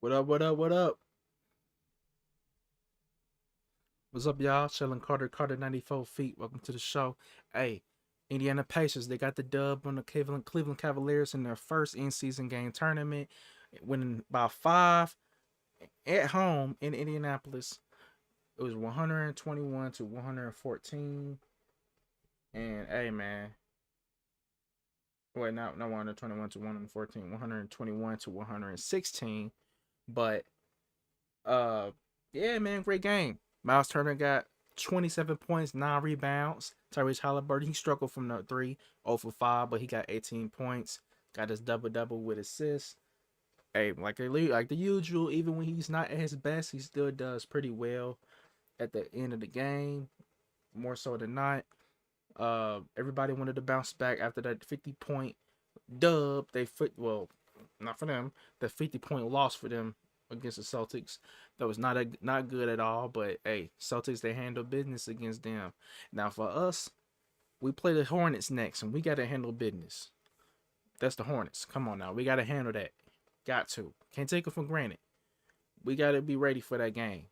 What up, what up, what up? What's up, y'all? Chillin' Carter 94 feet. Welcome to the show. Hey, Indiana Pacers, they got the dub on the Cleveland Cavaliers in their first in-season game tournament, winning by 5 at home in Indianapolis. It was 121 to 114. And hey, man. Wait, not 121 to 114, 121 to 116. But uh yeah, man, great game. Myles Turner got 27 points, 9 rebounds. Tyrese Haliburton, he struggled from the 3, 0 for 5, but he got 18 points. Got his double-double with assists. Hey, like the usual, even when he's not at his best, he still does pretty well at the end of the game, more so than not. Everybody wanted to bounce back after that 50-point dub. Well, not for them, the 50-point loss for them against the Celtics. That was not good at all. But hey, Celtics, they handle business against them. Now for us, we play the Hornets next, and we gotta handle business. That's the Hornets. Come on now, we gotta handle that. Got to. Can't take it for granted. We gotta be ready for that game.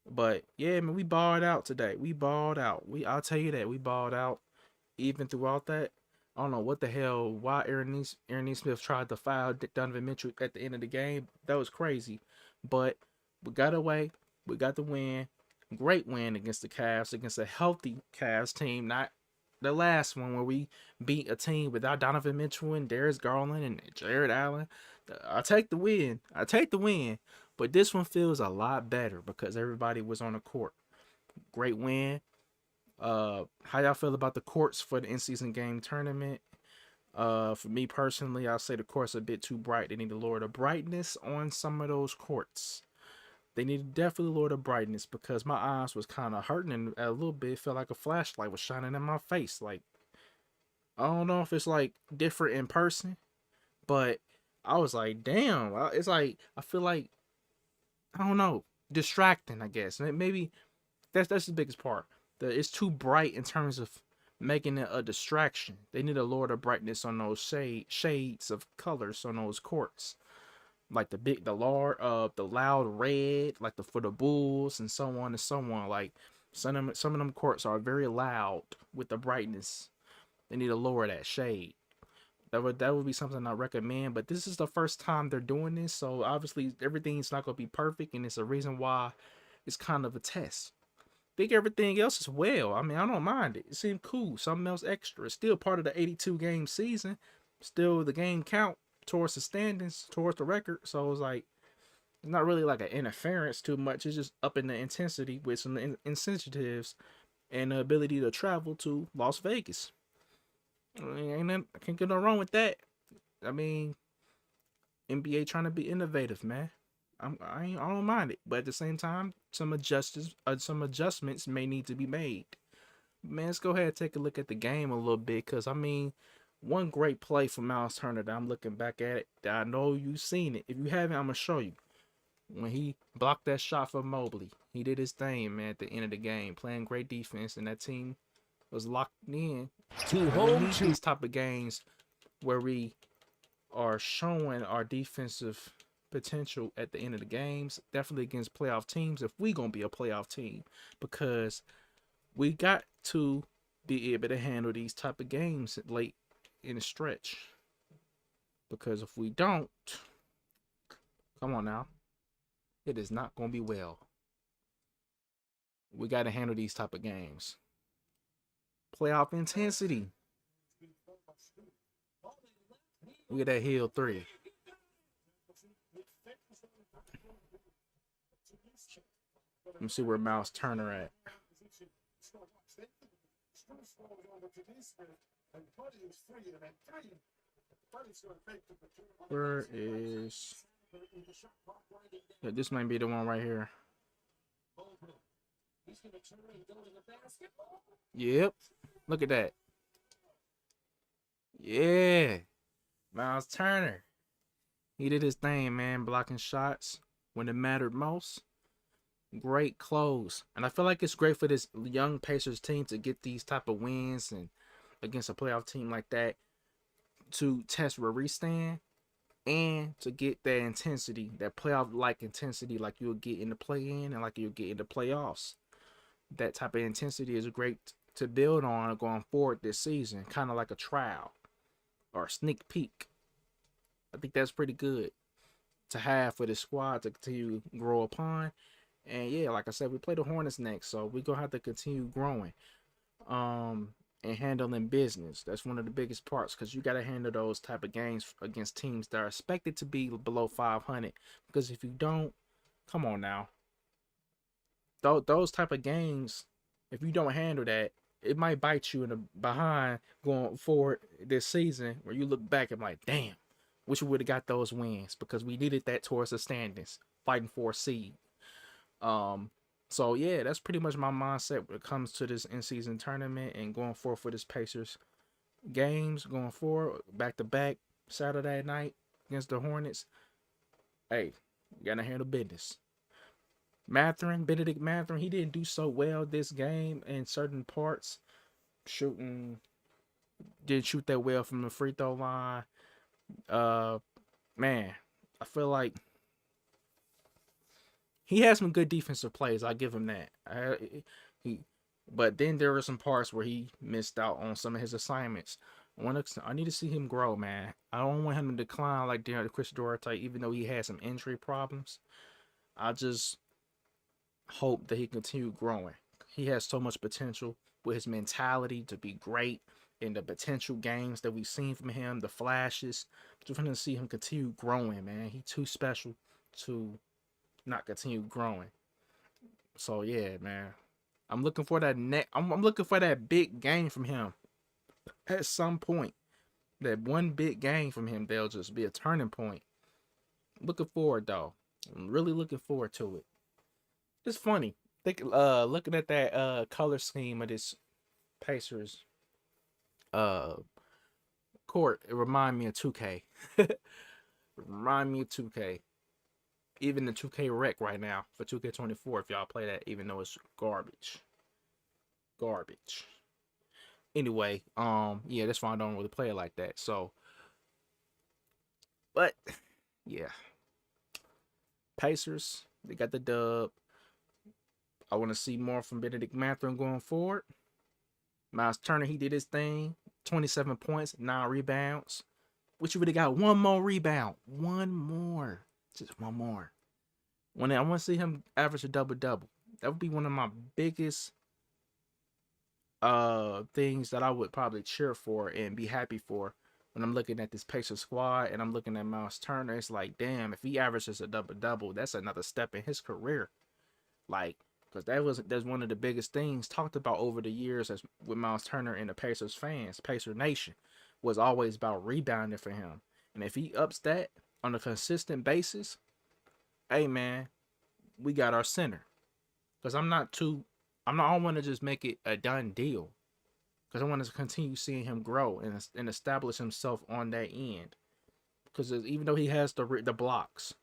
But yeah, man, we balled out today. We balled out. I'll tell you that we balled out. Even throughout that, I don't know what the hell why Aaron Smith tried to foul Donovan Mitchell at the end of the game. That was crazy. But we got away. We got the win. Great win against the Cavs, against a healthy Cavs team, not the last one where we beat a team without Donovan Mitchell and Darius Garland and Jared Allen. I take the win. I take the win. But this one feels a lot better because everybody was on the court. Great win. How y'all feel about the courts for the in-season game tournament? For me personally, I'll say the court's a bit too bright. They need to lower the brightness on some of those courts. They need to definitely lower the brightness because my eyes was kind of hurting and a little bit. It felt like a flashlight was shining in my face. Like, I don't know if it's like different in person, but I was like, damn. It's like I feel like I don't know, distracting. I guess maybe that's the biggest part. It's too bright in terms of making it a distraction. They need to lower the brightness on those shades of colors on those courts, like the loud red, like for the Bulls and so on and so on. Like some of them courts are very loud with the brightness. They need to lower that shade. That would be something I recommend. But this is the first time they're doing this, so obviously everything's not gonna be perfect, and it's a reason why it's kind of a test. Think everything else is well. I mean, I don't mind it. It seemed cool. Something else extra. It's still part of the 82 game season. Still the game count towards the standings, towards the record. So it's like it's not really like an interference too much. It's just up in the intensity with some incentives and the ability to travel to Las Vegas. I can't get no wrong with that. I mean, NBA trying to be innovative, man. I don't mind it, but at the same time, some adjustments may need to be made. Man, let's go ahead and take a look at the game a little bit, cause I mean, one great play from Myles Turner that I'm looking back at it that I know you've seen it. If you haven't, I'm gonna show you. When he blocked that shot for Mobley, he did his thing, man. At the end of the game, playing great defense, and that team was locked in. We need these type of games where we are showing our defensive potential at the end of the games, definitely against playoff teams if we gonna be a playoff team, because we got to be able to handle these type of games late in the stretch, because if we don't, come on now, it is not gonna be well. We got to handle these type of games. Playoff intensity. Look at that heel 3. Let me see where Myles Turner at. Where is... Yeah, this might be the one right here. Yep. Look at that. Yeah. Myles Turner. He did his thing, man, blocking shots when it mattered most. Great close. And I feel like it's great for this young Pacers team to get these type of wins and against a playoff team like that to test where we stand. and to get that intensity, that playoff like intensity, like you'll get in the play in and like you'll get in the playoffs. That type of intensity is great to build on going forward this season, kind of like a trial or a sneak peek. I think that's pretty good to have for this squad to continue to grow upon. And yeah, like I said, we play the Hornets next, so we're gonna have to continue growing. And handling business. That's one of the biggest parts, because you got to handle those type of games against teams that are expected to be below 500. Because if you don't, come on now, those type of games, if you don't handle that, it might bite you in the behind going forward this season, where you look back and like, damn, wish we would have got those wins, because we needed that towards the standings, fighting for a seed. So yeah, that's pretty much my mindset when it comes to this in-season tournament and going forward for this Pacers games going forward, back to back Saturday night against the Hornets. Hey, you gotta handle business. Benedict Mathurin, he didn't do so well this game in certain parts. Shooting, didn't shoot that well from the free throw line. Man, I feel like he has some good defensive plays. I'll give him that. But then there were some parts where he missed out on some of his assignments. I need to see him grow, man. I don't want him to decline like Chris Duarte, even though he had some injury problems. I just hope that he continue growing. He has so much potential with his mentality to be great in the potential games that we've seen from him, the flashes. Just want to see him continue growing, man. He's too special to not continue growing. So yeah, man. I'm looking for that I'm looking for that big game from him at some point. That one big game from him, they'll just be a turning point. Looking forward though. I'm really looking forward to it. It's funny. Looking at that color scheme of this Pacers uh court, it remind me of 2K. Remind me of 2K. Even the 2K rec right now for 2K24, if y'all play that, even though it's garbage. Garbage. Anyway, yeah, that's why I don't really play it like that. So, but yeah, Pacers, they got the dub. I want to see more from Benedict Mathurin going forward. Myles Turner, he did his thing. 27 points, 9 rebounds. Which you really got one more rebound. One more. Just one more. I want to see him average a double-double. That would be one of my biggest things that I would probably cheer for and be happy for when I'm looking at this Pacers squad and I'm looking at Myles Turner. It's like, damn, if he averages a double-double, that's another step in his career. Like, because that's one of the biggest things talked about over the years as with Myles Turner and the Pacers fans, Pacer Nation, was always about rebounding for him. And if he ups that on a consistent basis, hey man, we got our center. Because I don't want to just make it a done deal. Because I want to continue seeing him grow and establish himself on that end. Because even though he has the blocks,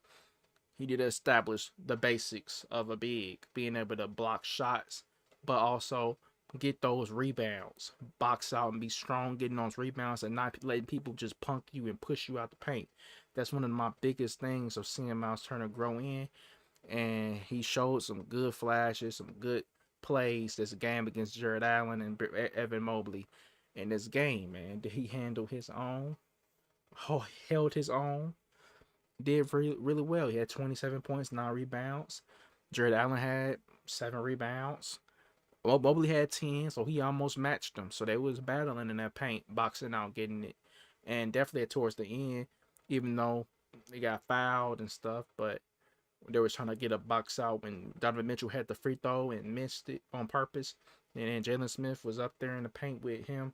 he did establish the basics of a big, being able to block shots, but also get those rebounds, box out and be strong, getting those rebounds and not letting people just punk you and push you out the paint. That's one of my biggest things of seeing Myles Turner grow in. And he showed some good flashes, some good plays this game against Jared Allen and Evan Mobley. In this game, man, did he handle his own? Oh, held his own. Did really, really well. He had 27 points, 9 rebounds. Jared Allen had 7 rebounds. Well, Mobley had 10, so he almost matched them. So they was battling in that paint, boxing out, getting it. And definitely towards the end, even though they got fouled and stuff, but they was trying to get a box out when Donovan Mitchell had the free throw and missed it on purpose. And then Jalen Smith was up there in the paint with him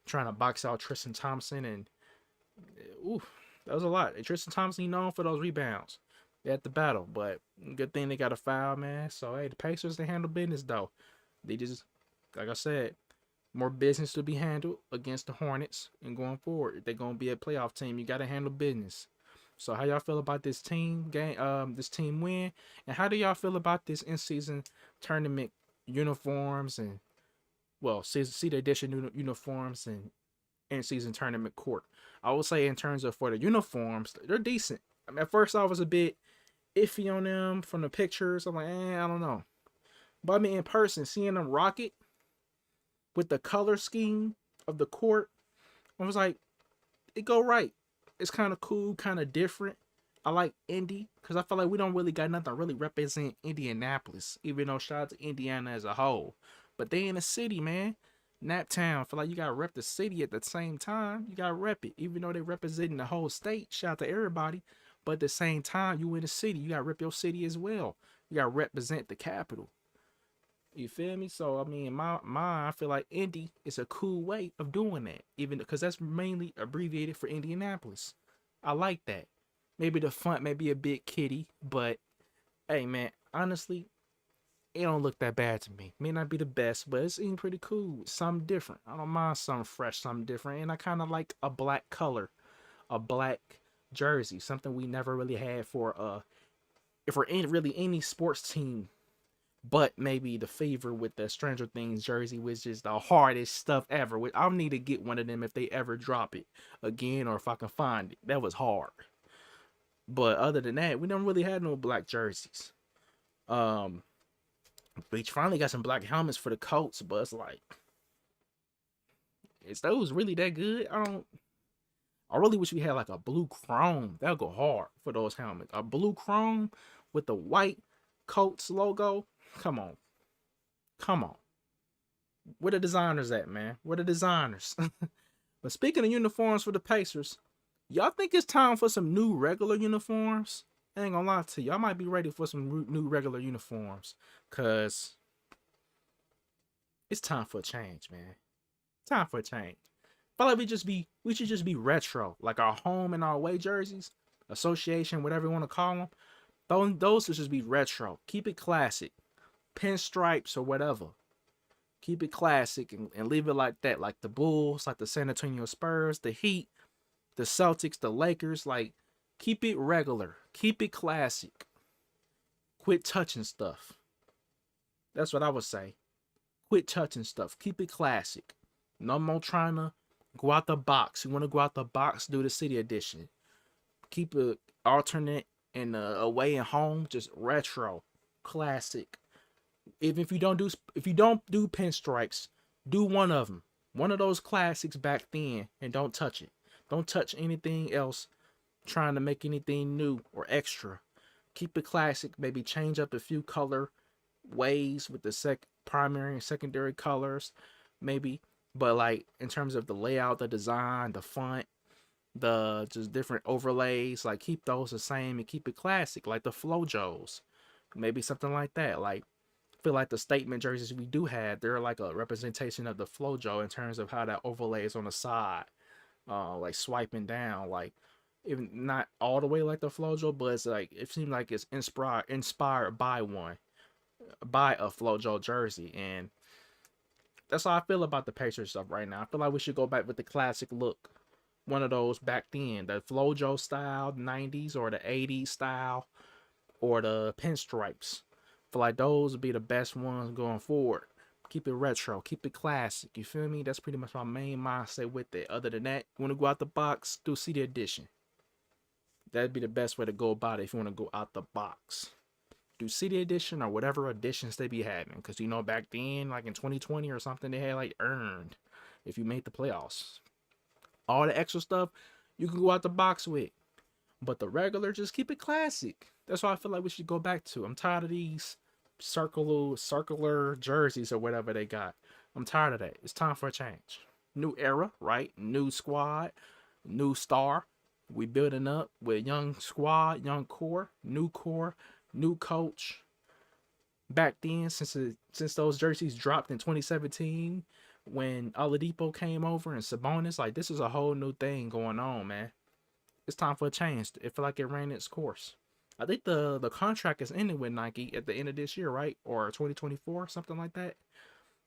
trying to box out Tristan Thompson. And, ooh, that was a lot. And Tristan Thompson, known for those rebounds. They had the battle, but good thing they got a foul, man. So, hey, the Pacers, they handle business, though. They just, like I said, more business to be handled against the Hornets. And going forward, if they're going to be a playoff team, you got to handle business. So how y'all feel about this team game, this team win, and how do y'all feel about this in-season tournament uniforms and, well, see the edition uniforms and in-season tournament court. I would say in terms of for the uniforms, they're decent. I mean, at first I was a bit iffy on them from the pictures. I'm like, I don't know. But I mean, in person, seeing them rock it with the color scheme of the court, I was like, it go right. It's kind of cool, kind of different. I like Indy because I feel like we don't really got nothing to really represent Indianapolis, even though shout out to Indiana as a whole. But they in the city, man. Naptown. I feel like you gotta rep the city at the same time. You gotta rep it, even though they representing the whole state. Shout out to everybody. But at the same time, you in the city, you gotta rep your city as well. You gotta represent the capital. You feel me? So I mean, I feel like Indy is a cool way of doing that, even because that's mainly abbreviated for Indianapolis. I like that. Maybe the font may be a bit kiddie, but hey, man, honestly, it don't look that bad to me. May not be the best, but it's even pretty cool. Something different. I don't mind something fresh, something different, and I kind of like a black color, a black jersey, something we never really had for if we're in really any sports team, but maybe the favor with the Stranger Things jersey, which is the hardest stuff ever. I'll need to get one of them if they ever drop it again, or if I can find it. That was hard. But other than that, we don't really had no black jerseys. Um, we finally got some black helmets for the Colts, but it's like, is those really that good? I really wish we had like a blue chrome. That'll go hard for those helmets. A blue chrome with the white Colts logo. Come on. Come on. Where the designers at, man? Where the designers? But speaking of uniforms for the Pacers, y'all think it's time for some new regular uniforms? I ain't gonna lie to you. Y'all might be ready for some new regular uniforms. Cause it's time for a change, man. Time for a change. Feel like we should just be retro. Like our home and our away jerseys, association, whatever you want to call them. Those should just be retro. Keep it classic. Pinstripes or whatever. Keep it classic and leave it like that. Like the Bulls, like the San Antonio Spurs, the Heat, the Celtics, the Lakers. Like, keep it regular. Keep it classic. Quit touching stuff. That's what I would say. Quit touching stuff. Keep it classic. No more trying to go out the box. You want to go out the box, do the city edition. Keep it alternate and away and home, just retro, classic. If you don't do pinstripes, do one of them. One of those classics back then, and don't touch it. Don't touch anything else trying to make anything new or extra. Keep it classic, maybe change up a few color ways with the primary and secondary colors, maybe. But like in terms of the layout, the design, the font, the just different overlays, like keep those the same and keep it classic, like the Flojos. Maybe something like that. Like I feel like the statement jerseys we do have, they're like a representation of the Flojo in terms of how that overlays on the side. Like swiping down, like even not all the way like the Flojo, but it's like it seems like it's inspired by a Flojo jersey, and that's how I feel about the Pacers stuff right now. I feel like we should go back with the classic look, one of those back then, the Flojo style, 90s or the 80s style, or the pinstripes. I feel like those would be the best ones going forward. Keep it retro, keep it classic. You feel me? That's pretty much my main mindset with it. Other than that, you want to go out the box, do CD edition. That'd be the best way to go about it if you want to go out the box. Do CD edition or whatever editions they be having. Because you know back then, like in 2020 or something, they had like earned if you made the playoffs. All the extra stuff you can go out the box with. But the regular, just keep it classic. That's what I feel like we should go back to. I'm tired of these circular jerseys or whatever they got. I'm tired of that. It's time for a change. New era, right? New squad, new star. We building up with young squad, young core, new coach. Back then, since those jerseys dropped in 2017, when Oladipo came over and Sabonis, like this is a whole new thing going on, man. It's time for a change. It feel like it ran its course. I think the contract is ending with Nike at the end of this year, right? Or 2024, something like that.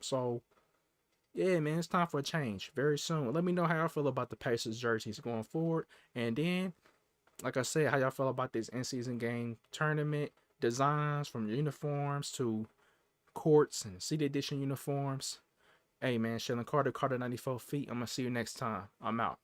So, yeah, man, it's time for a change very soon. Let me know how y'all feel about the Pacers jerseys going forward. And then, like I said, how y'all feel about this in-season game tournament designs from uniforms to courts and city edition uniforms. Hey man, Shannon Carter, Carter 94 feet. I'm gonna see you next time. I'm out.